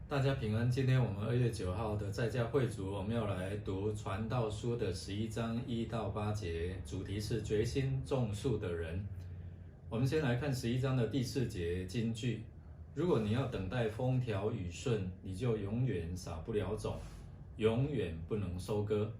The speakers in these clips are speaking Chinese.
大家平安。今天我们2月9号的在家会主，我们要来读传道书的11章1到8节，主题是决心种树的人。我们先来看11章的第4节金句：如果你要等待风调雨顺，你就永远撒不了种，永远不能收割。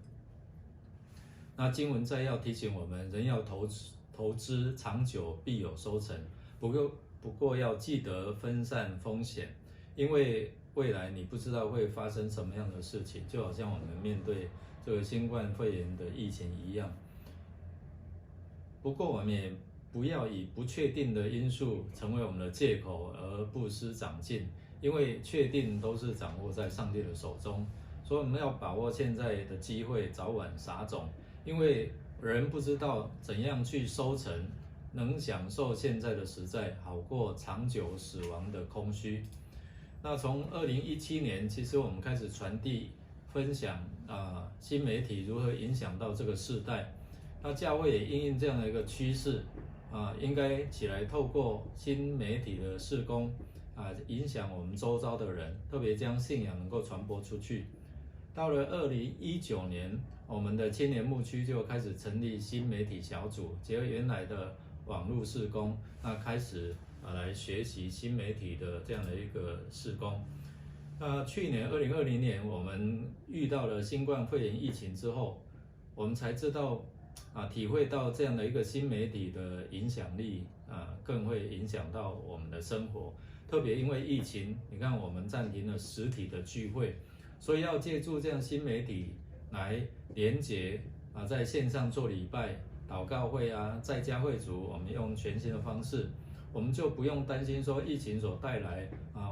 那经文再要提醒我们，人要投资长久必有收成，不过要记得分散风险，因为未来你不知道会发生什么样的事情，就好像我们面对这个新冠肺炎的疫情一样。不过我们也不要以不确定的因素成为我们的借口而不思长进，因为确定都是掌握在上帝的手中，所以我们要把握现在的机会，早晚撒种，因为人不知道怎样去收成，能享受现在的实在，好过长久死亡的空虚。那从2017年，其实我们开始传递、分享新媒体如何影响到这个世代。那教会也因应这样的一个趋势应该起来透过新媒体的事工影响我们周遭的人，特别将信仰能够传播出去。到了2019年，我们的青年牧区就开始成立新媒体小组，结合原来的网络事工，那开始来学习新媒体的这样的一个事工。去年2020年，我们遇到了新冠肺炎疫情之后，我们才知道体会到这样的一个新媒体的影响力更会影响到我们的生活。特别因为疫情，你看我们暂停了实体的聚会，所以要借助这样新媒体来连结在线上做礼拜、祷告会在家会主，我们用全新的方式，我们就不用担心说疫情所带来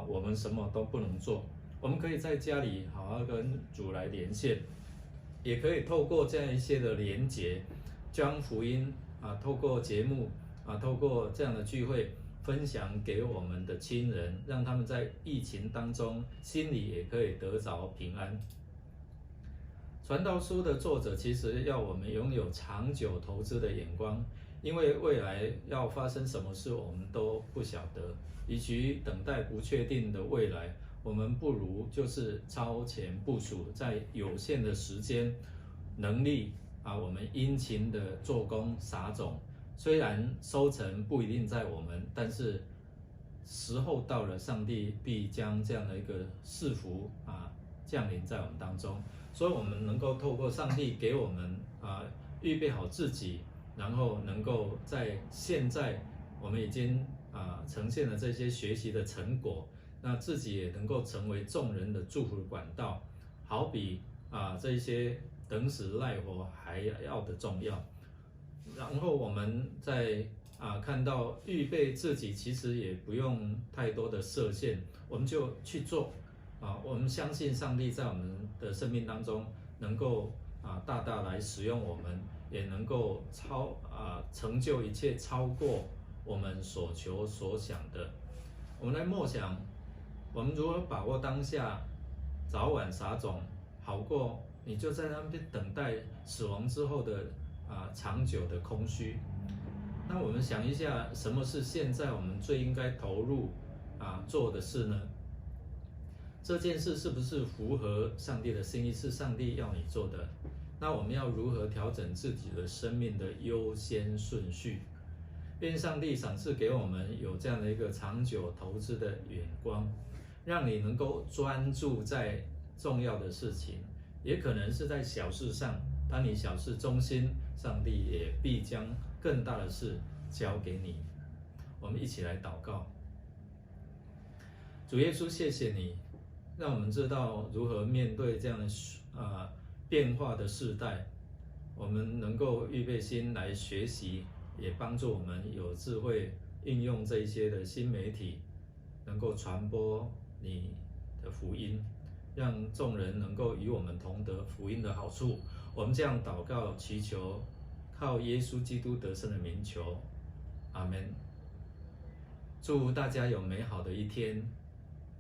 我们什么都不能做，我们可以在家里好好跟主来连线，也可以透过这样一些的连结，将福音透过节目透过这样的聚会分享给我们的亲人，让他们在疫情当中心里也可以得着平安。传道书的作者其实要我们拥有长久投资的眼光，因为未来要发生什么事我们都不晓得，与其等待不确定的未来，我们不如就是超前部署，在有限的时间、能力我们殷勤的做工撒种。虽然收成不一定在我们，但是时候到了，上帝必将这样的一个赐福降临在我们当中。所以我们能够透过上帝给我们预备好自己，然后能够在现在我们已经呈现了这些学习的成果，那自己也能够成为众人的祝福的管道，好比这些等死赖活还要的重要。然后我们在看到预备自己，其实也不用太多的设限，我们就去做我们相信上帝在我们的生命当中能够大大来使用我们，也能够成就一切超过我们所求所想的。我们来默想，我们如何把握当下，早晚撒种，好过你就在那边等待死亡之后的长久的空虚。那我们想一下，什么是现在我们最应该投入做的事呢？这件事是不是符合上帝的心意，是上帝要你做的？那我们要如何调整自己的生命的优先顺序？愿上帝赏赐给我们有这样的一个长久投资的眼光，让你能够专注在重要的事情，也可能是在小事上。当你小事忠心，上帝也必将更大的事交给你。我们一起来祷告。主耶稣，谢谢你，让我们知道如何面对这样的变化的世代，我们能够预备心来学习，也帮助我们有智慧运用这一些的新媒体，能够传播你的福音，让众人能够与我们同得福音的好处。我们这样祷告祈求，靠耶稣基督得胜的名求，阿们。祝大家有美好的一天。